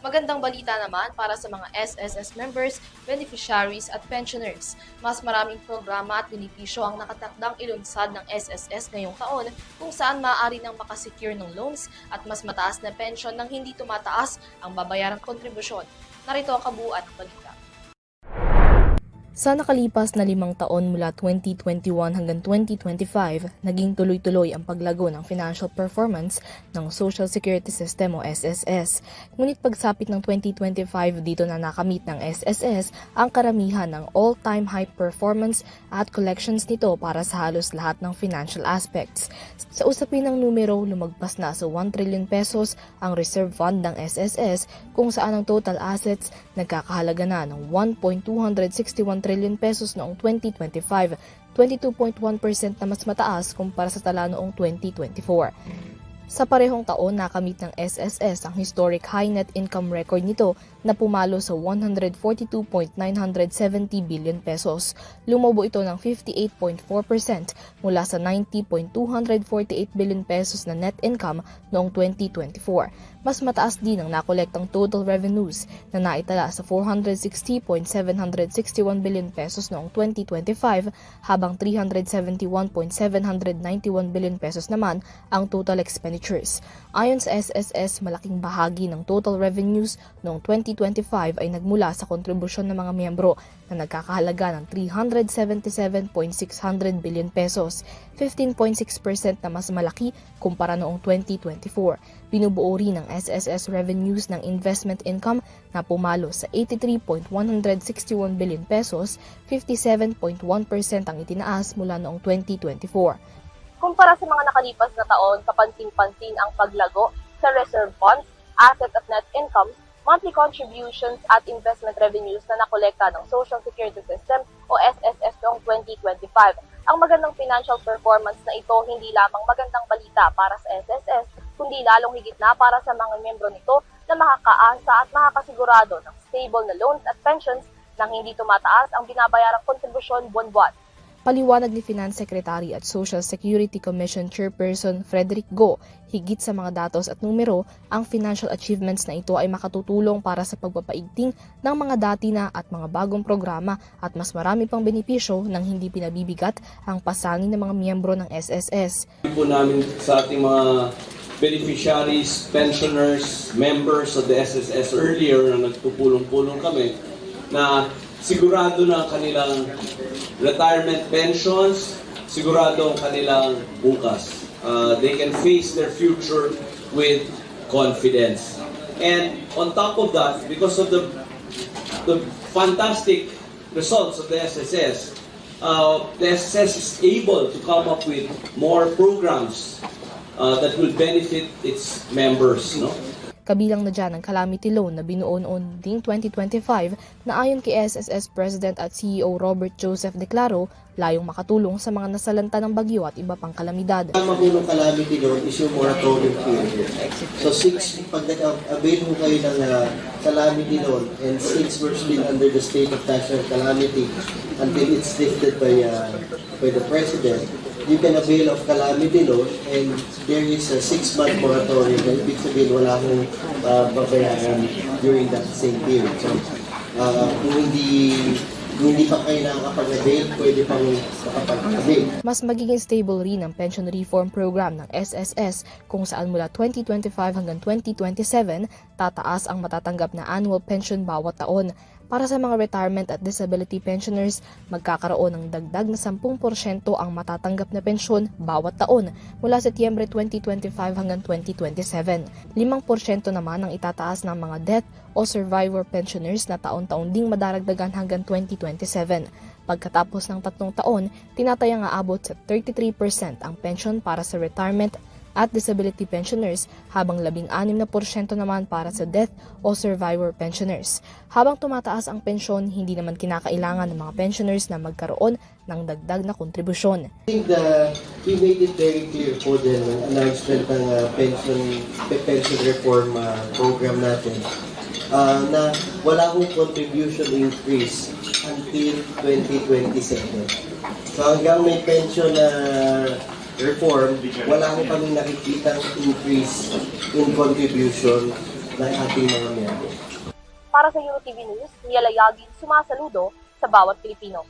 Magandang balita naman para sa mga SSS members, beneficiaries at pensioners. Mas maraming programa at benepisyo ang nakatakdang ilunsad ng SSS ngayong taon kung saan maaari nang makasecure ng loans at mas mataas na pension nang hindi tumataas ang babayarang kontribusyon. Narito ang kabuuan ng balita. Sa nakalipas na 5 taon mula 2021 hanggang 2025, naging tuloy-tuloy ang paglago ng financial performance ng Social Security System o SSS. Ngunit pagsapit ng 2025, dito na nakamit ng SSS ang karamihan ng all-time high performance at collections nito para sa halos lahat ng financial aspects. Sa usapin ng numero, lumagpas na sa 1 trillion pesos ang reserve fund ng SSS kung saan ang total assets nagkakahalaga na ng 1.261 trillion pesos noong 2025, 22.1% na mas mataas kumpara sa tala noong 2024. Sa parehong taon, nakamit ng SSS ang historic high net income record nito na pumalo sa 142.970 billion pesos. Lumobo ito ng 58.4% mula sa 90.248 billion pesos na net income noong 2024. Mas mataas din ang nakolektang total revenues na naitala sa 460.761 billion pesos noong 2025 habang 371.791 billion pesos naman ang total expenditures. Ayon sa SSS, malaking bahagi ng total revenues noong 2025 ay nagmula sa kontribusyon ng mga miyembro na nagkakahalaga ng 377.600 billion pesos, 15.6% na mas malaki kumpara noong 2024. Binubuo rin ng SSS revenues ng investment income na pumalo sa 83.161 billion pesos, 57.1% ang itinaas mula noong 2024. Kumpara sa mga nakalipas na taon, kapansin-pansin ang paglago sa reserve funds, asset at net incomes, monthly contributions at investment revenues na nakolekta ng Social Security System o SSS noong 2025. Ang magandang financial performance na ito hindi lamang magandang balita para sa SSS, kundi lalong higit na para sa mga miyembro nito na makakaasa at makakasigurado ng stable na loans at pensions nang hindi tumataas ang binabayarang kontribusyon buwan-buwan. Paliwanag ni Finance Secretary at Social Security Commission Chairperson Frederick Go, higit sa mga datos at numero, ang financial achievements na ito ay makatutulong para sa pagpapaigting ng mga dati na at mga bagong programa at mas marami pang benepisyo nang hindi pinabibigat ang pasanin ng mga miyembro ng SSS. Po namin sa ating mga beneficiaries, pensioners, members of the SSS earlier na nagpupulong-pulong kami na sigurado na kanilang retirement pensions, sigurado ang kanilang bukas. They can face their future with confidence. And on top of that, because of the fantastic results of the SSS is able to come up with more programs that will benefit its members, no? Kabilang na dyan ang calamity loan na binuo noon ding 2025 na ayon kay SSS President at CEO Robert Joseph Declaro, layong makatulong sa mga nasalanta ng bagyo at iba pang kalamidad. Ang mahulong calamity loan is yung moratorium period. So pag nag-avail mo kayo ng calamity loan and since we're still under the state of national calamity until it's lifted by the President, you can avail of calamity loan and there is a 6-month moratorium na ibig sabihin wala akong babayaran during that same period. So kung hindi pa kayo nakakapag-avail, pwede pang makapag-avail. Mas magiging stable rin ang pension reform program ng SSS kung saan mula 2025 hanggang 2027 tataas ang matatanggap na annual pension bawat taon. Para sa mga retirement at disability pensioners, magkakaroon ng dagdag na 10% ang matatanggap na pensyon bawat taon mula Setyembre 2025 hanggang 2027. 5% naman ang itataas ng mga death o survivor pensioners na taon-taon ding madaragdagan hanggang 2027. Pagkatapos ng 3 taon, tinatayang aabot sa 33% ang pensyon para sa retirement at disability pensioners habang 16% naman para sa death o survivor pensioners. Habang tumataas ang pensyon, hindi naman kinakailangan ng mga pensioners na magkaroon ng dagdag na kontribusyon. I think we made it very clear po din ang announcement ng pension reform program natin na wala akong contribution increase until 2027. So hanggang may pension na reform, wala ko kaming nakikitang increase in contribution ng ating mga miyembro. Para sa UTV News, Niela Yagin, sumasaludo sa bawat Pilipino.